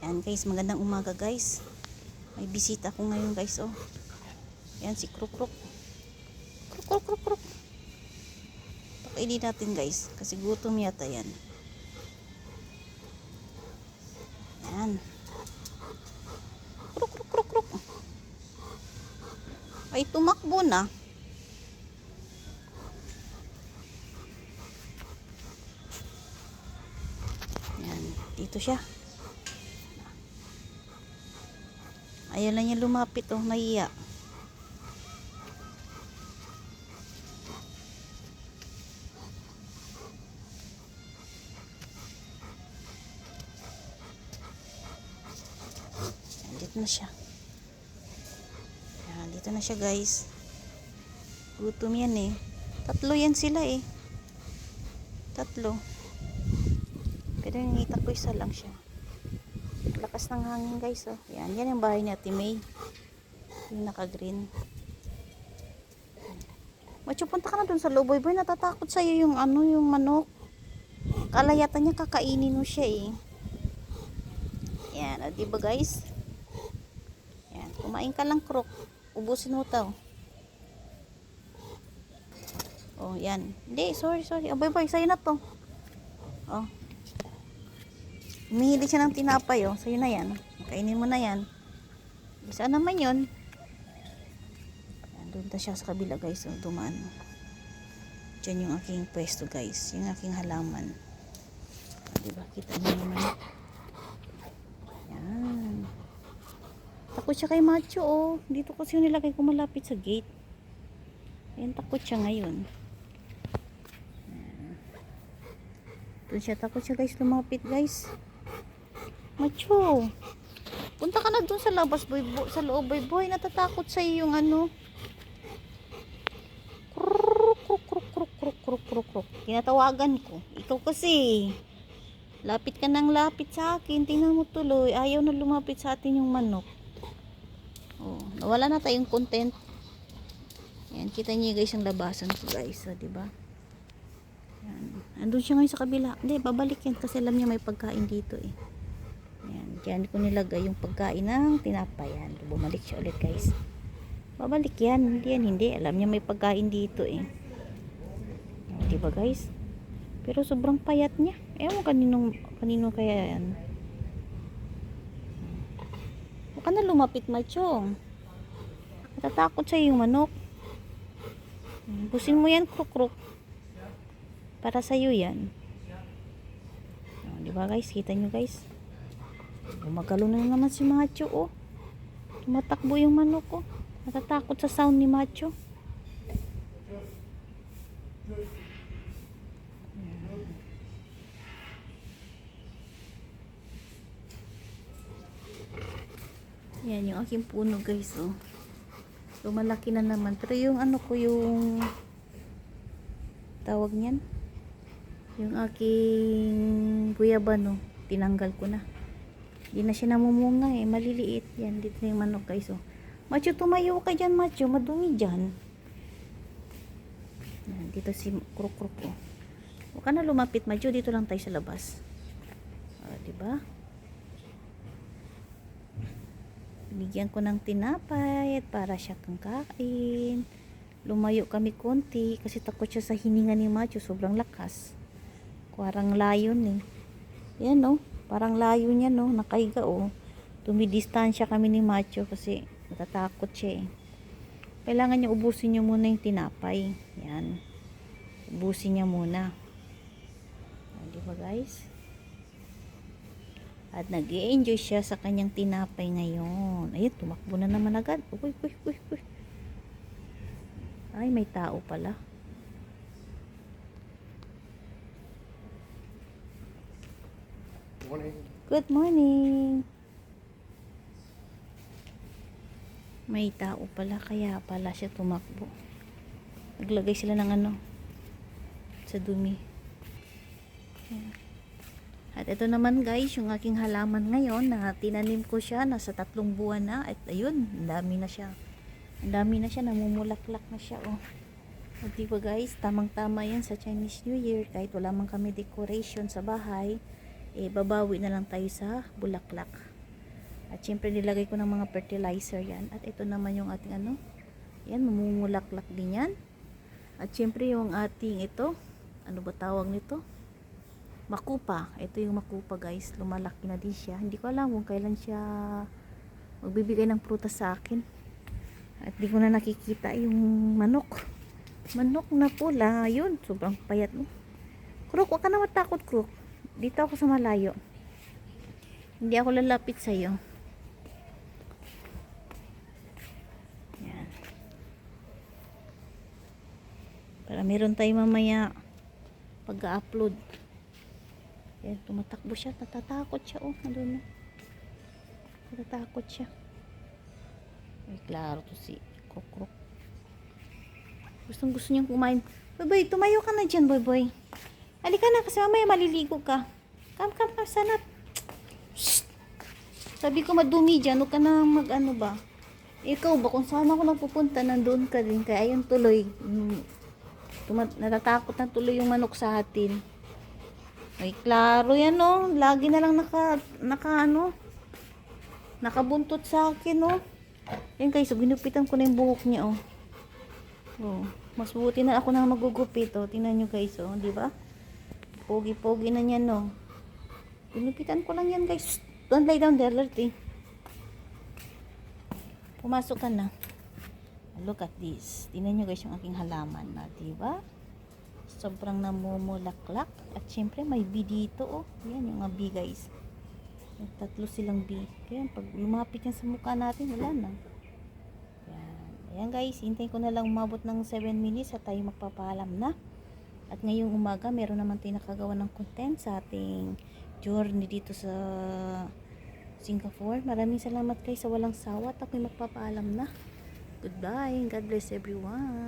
Yan guys, magandang umaga guys. May bisita ko ngayon guys, oh. Yan si Kruk Kruk. Kruk Kruk Kruk Kruk. Pakainin natin guys, kasi gutom yata yan. Yan. Kruk Kruk Kruk Kruk. Ay, tumakbo na. Yan, dito siya. Ayaw lang niya lumapit, oh, nahiya. Yan, dito na siya. Yan, dito na siya guys. Gutom yan eh. Tatlo yan sila eh. Tatlo. Pero yung ngita ko isa lang siya. Lakas ng hangin guys, oh. Yan, yan yung bahay ni Ate May. Yung naka-green. Macho, punta ka na dun sa loob, boy. Natatakot sa'yo yung ano, yung manok. Kalayatan niya, kakainin mo siya eh. Yan, diba guys? Yan, kumain ka lang, Kruk. Ubusin mo tao. Oh, yan. Hindi, sorry. Oh, boy, sa'yo na to. Oh. Umihilig siya ng tinapay, oh. Sa'yo na yan. Kainin mo na yan. Saan naman yun? Yan, doon ta siya sa kabila, guys. Oh, dumaan. Diyan yung aking pwesto, guys. Yung aking halaman. Diba? Kita mo naman. Yan. Takot siya kay Macho, oh. Dito kasi yung nilagay ko malapit sa gate. Ayan, takot siya ngayon. Doon siya, takot siya, guys. Lumapit, guys. Macho, punta ka na dun sa labas, boy, sa loob, boy. Natatakot sa yung ano. Kruk, kruk, kruk, kruk, kruk, kruk, kruk, kruk. Tinatawagan ko. Ikaw kasi, lapit ka nang lapit sa akin. Tingnan mo tuloy. Ayaw na lumapit sa atin yung manok. Oh, nawala na tayong content. Yan, kita niyo guys yung labasan ko, guys. So, diba? Yan. Andun siya ngayon sa kabila. Hindi, babalik yan kasi alam niya may pagkain dito eh. Yan, dyan ko nilagay yung pagkain ng tinapay. Yan, bumalik siya ulit guys. Babalik yan, hindi. Alam niya may pagkain dito eh. Yan, diba guys? Pero sobrang payat niya. Ewan kanino kaya yan. Huwag ka na lumapit, Machong. Natatakot sa yung manok. Busin mo yan, Kruk Kruk. Para sa'yo yan. Diba guys? Kita nyo guys? Gumagalo na naman si Macho, oh. Tumatakbo yung manok, oh. Natatakot sa sound ni Macho. Yan yung aking puno, guys, oh. Lumalaki na naman. Pero yung ano ko, yung tawag niyan, yung aking guyabano, tinanggal ko na. Hindi na siya namumunga eh, maliliit. Yan, dito na yung manok guys, oh. Macho, tumayo ka dyan, Macho, madumi dyan. Yan, dito si Kruk Kruk, oh. Huwag ka na lumapit, Macho, dito lang tayo sa labas. Diba? Binigyan ko ng tinapay at para siya kang kain. Lumayo kami konti kasi takot siya sa hininga ni Macho, sobrang lakas. Parang layon eh. Yan, oh. Parang layo niya, no, nakahiga, oh. Tumidistansya kami ni Macho kasi natatakot siya eh. Kailangan niya ubusin niya muna yung tinapay. Yan. Ubusin niya muna. Di ba guys? At nag-i-enjoy siya sa kanyang tinapay ngayon. Ayun, tumakbo na naman agad. Uy. Ay, may tao pala. Good morning. May tao pala, kaya pala siya tumakbo. Naglagay sila ng ano sa dumi. At ito naman guys, yung aking halaman ngayon na tinanim ko siya, nasa 3 buwan na. At ayun, ang dami na siya. Namumulaklak na siya, oh. At diba guys, tamang tama yan sa Chinese New Year. Kahit wala man kami decoration sa bahay, babawi na lang tayo sa bulaklak. At syempre nilagay ko ng mga fertilizer yan. At ito naman yung ating ano, yan, mamumulaklak din yan. At syempre yung ating ito, ano ba tawag nito? Makupa. Ito yung makupa guys, lumalaki na din siya. Hindi ko alam kung kailan siya magbibigay ng prutas sa akin. At di ko na nakikita yung manok. Manok na pula, yun, sobrang payat mo. Kruk, wag ka na matakot, Kruk. Dito ako sa malayo. Hindi ako lalapit sa'yo. Yan. Para meron tayo mamaya pag-upload. Yan, tumatakbo siya. Natatakot siya. Oh, ano. Natatakot siya. Ay, klaro to si Kruk. Gustong gusto niyang kumain. Boy, tumayo ka na dyan, boy. Halika na kasi mamaya maliligo ka. Come, sanap. Shh. Sabi ko madumi dyan, huwag ka na mag-ano ba. Ikaw ba, kung saan ako napupunta, nandun ka din. Kaya ayun tuloy. Natatakot na tuloy yung manok sa atin. Ay, klaro yan, oh. Lagi na lang nakabuntot sa akin, oh. Yan guys, ginupitan ko na yung buhok niya, oh. Oh, mas buti na ako na magugupit, oh. Tingnan nyo guys, oh, di ba? Pogi-pogi na niyan, oh. Ginupitan ko lang yan guys. Don't lay down there, Lorty. Pumasok ka na. Look at this. Tingnan nyo guys yung aking halaman na, di ba? Sobrang namumulaklak. At syempre may bee dito, oh. Yan yung mga bee guys. May tatlo silang bee. Kaya pag lumapit yan sa mukha natin, wala na. Ayan guys, hintayin ko na lang umabot ng 7 minutes at tayo magpapaalam na. At ngayong umaga, meron naman tayo nakagawa ng content sa ating journey dito sa Singapore. Maraming salamat guys sa walang sawa at ako'y magpapaalam na. Goodbye and God bless everyone.